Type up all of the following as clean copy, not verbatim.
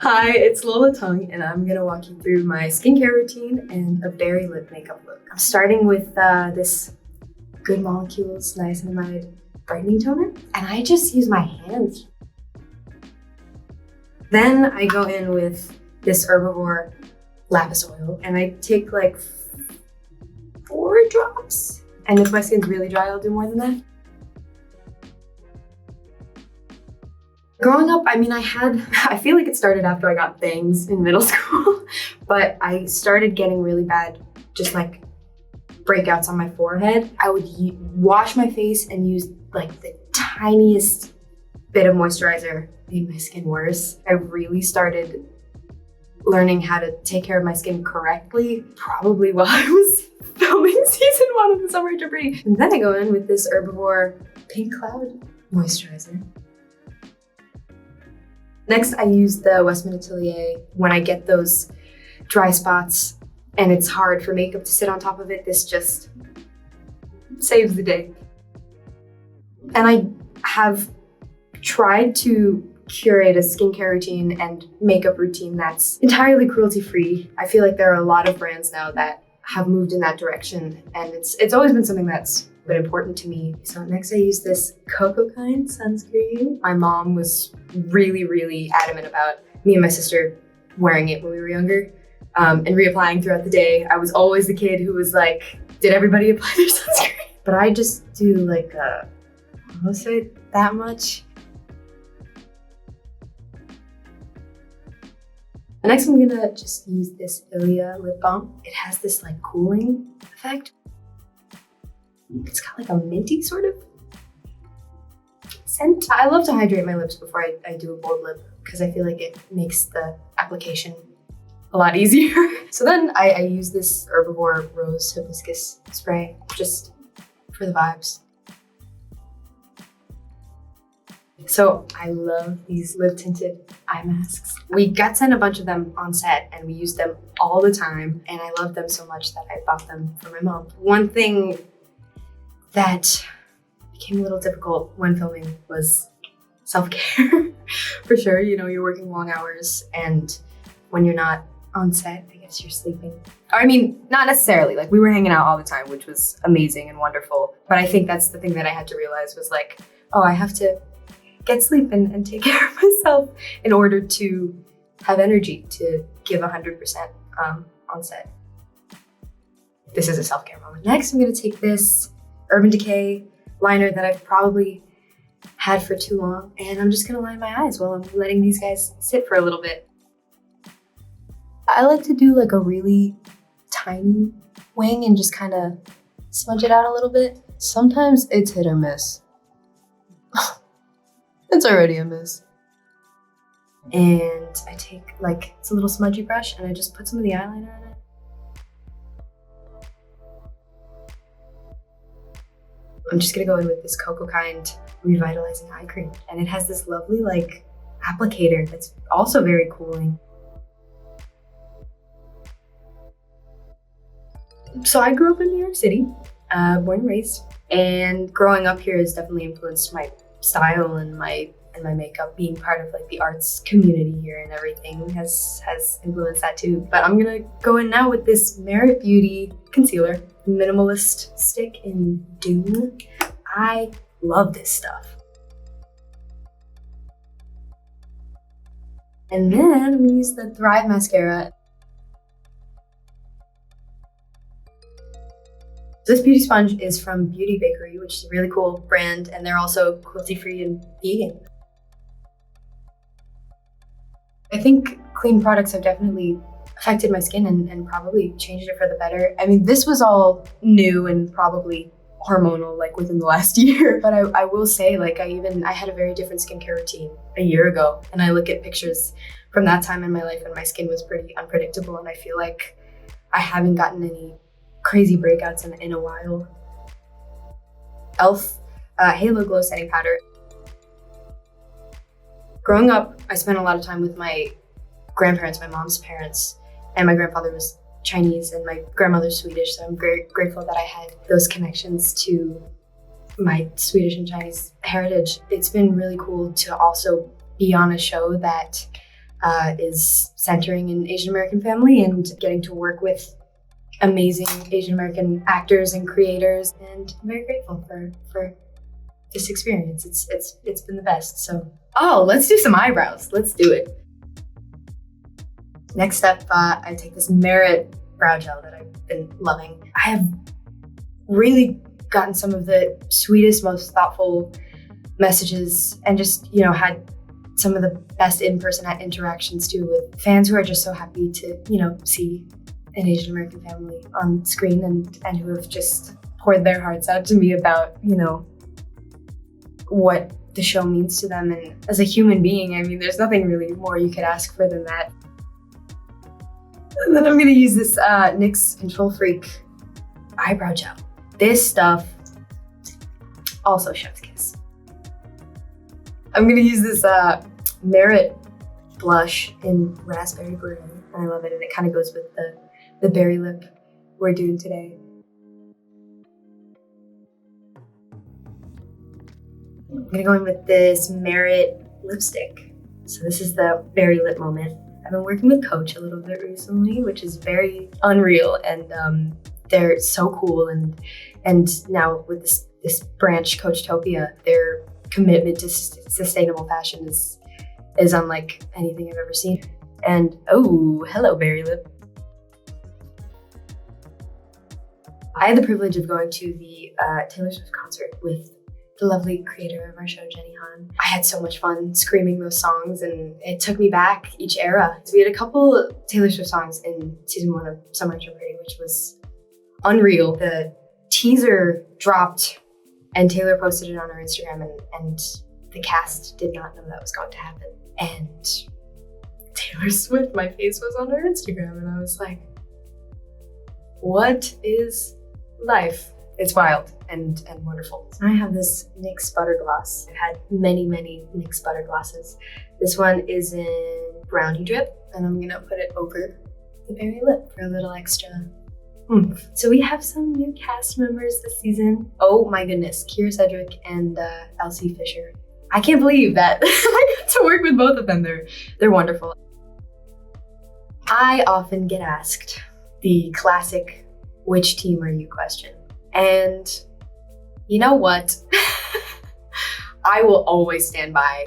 Hi, it's Lola Tung, and I'm gonna walk you through my skincare routine and a berry lip makeup look. I'm starting with this Good Molecules Niacinamide Brightening Toner, and I just use my hands. Then I go in with this Herbivore Lapis Oil, and I take like 4 drops. And if my skin's really dry, I'll do more than that. Growing up, I feel like it started after I got bangs in middle school, but I started getting really bad, just like breakouts on my forehead. I would wash my face and use like the tiniest bit of moisturizer, made my skin worse. I really started learning how to take care of my skin correctly, probably while I was filming season 1 of The Summer Ultra Pretty. And then I go in with this Herbivore Pink Cloud moisturizer. Next, I use the Westman Atelier when I get those dry spots and it's hard for makeup to sit on top of it. This just saves the day. And I have tried to curate a skincare routine and makeup routine that's entirely cruelty-free. I feel like there are a lot of brands now that have moved in that direction, and it's always been something that's been important to me. So next I use this Cocoa Kind sunscreen. My mom was really adamant about me and my sister wearing it when we were younger and reapplying throughout the day. I was always the kid who was like, did everybody apply their sunscreen? But I just do like almost that much. Next, I'm gonna just use this Ilia lip balm. It has this like cooling effect. It's got like a minty sort of scent. I love to hydrate my lips before I do a bold lip because I feel like it makes the application a lot easier. So then I use this Herbivore Rose Hibiscus spray just for the vibes. So I love these lip tinted eye masks. We got sent a bunch of them on set and we used them all the time, and I love them so much that I bought them for my mom. One thing that became a little difficult when filming was self-care. For sure, you know, you're working long hours, and when you're not on set, I guess you're sleeping. I mean, not necessarily, like we were hanging out all the time, which was amazing and wonderful. But I think that's the thing that I had to realize was like, oh, I have to get sleep and take care of myself in order to have energy to give 100% on set. This is a self-care moment. Next, I'm gonna take this Urban Decay liner that I've probably had for too long, and I'm just gonna line my eyes while I'm letting these guys sit for a little bit. I like to do like a really tiny wing and just kind of smudge it out a little bit. Sometimes it's hit or miss. It's already a miss. And I take like, it's a little smudgy brush and I just put some of the eyeliner on it. I'm just gonna go in with this Cocoa Kind Revitalizing Eye Cream. And it has this lovely like applicator that's also very cooling. So I grew up in New York City, born and raised. And growing up here has definitely influenced my style and my makeup. Being part of like the arts community here and everything has influenced that too. But I'm gonna go in now with this Merit Beauty concealer, minimalist stick in Dune. I love this stuff. And then I'm gonna use the Thrive mascara. This beauty sponge is from Beauty Bakery, which is a really cool brand, and they're also cruelty-free and vegan. I think clean products have definitely affected my skin and probably changed it for the better. I mean, this was all new and probably hormonal like within the last year, but I will say like I had a very different skincare routine a year ago, and I look at pictures from that time in my life and my skin was pretty unpredictable, and I feel like I haven't gotten any crazy breakouts in a while. e.l.f. Halo Glow Setting Powder. Growing up, I spent a lot of time with my grandparents, my mom's parents, and my grandfather was Chinese and my grandmother's Swedish, so I'm very grateful that I had those connections to my Swedish and Chinese heritage. It's been really cool to also be on a show that is centering an Asian American family and getting to work with amazing Asian American actors and creators. And I'm very grateful for this experience. It's been the best. So, let's do some eyebrows. Let's do it. Next up, I take this Merit brow gel that I've been loving. I have really gotten some of the sweetest, most thoughtful messages and just, had some of the best in-person interactions too with fans who are just so happy to, see an Asian American family on screen and who have just poured their hearts out to me about, what the show means to them. And as a human being, I mean, there's nothing really more you could ask for than that. And then I'm gonna use this NYX Control Freak eyebrow gel. This stuff, also chef's kiss. I'm gonna use this Merit blush in Raspberry Blue. I love it, and it kind of goes with the berry lip we're doing today. I'm gonna go in with this Merit lipstick. So this is the berry lip moment. I've been working with Coach a little bit recently, which is very unreal, and they're so cool. And now with this branch, Coachtopia, their commitment to sustainable fashion is unlike anything I've ever seen. And oh, hello, berry lip. I had the privilege of going to the Taylor Swift concert with the lovely creator of our show, Jenny Han. I had so much fun screaming those songs, and it took me back each era. So we had a couple Taylor Swift songs in season 1 of Summer Intro Party, which was unreal. The teaser dropped and Taylor posted it on her Instagram, and the cast did not know that was going to happen. And Taylor Swift, my face was on her Instagram, and I was like, what is life? It's wild and wonderful. So I have this NYX Butter Gloss. I've had many, many NYX Butter Glosses. This one is in Brownie Drip, and I'm gonna put it over the berry lip for a little extra oomph. So we have some new cast members this season. Oh my goodness, Kira Cedric and Elsie Fisher. I can't believe that I got to work with both of them. They're wonderful. I often get asked the classic, which team are you question? And you know what? I will always stand by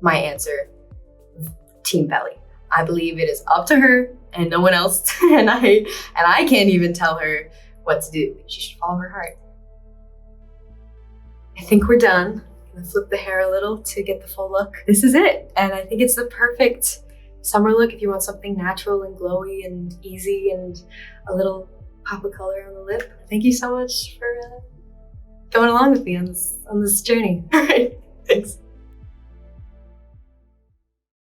my answer, Team Belly. I believe it is up to her and no one else, and I can't even tell her what to do. She should follow her heart. I think we're done. I'm gonna flip the hair a little to get the full look. This is it, and I think it's the perfect summer look if you want something natural and glowy and easy and a little pop of color on the lip. Thank you so much for going along with me on this journey. All right, thanks.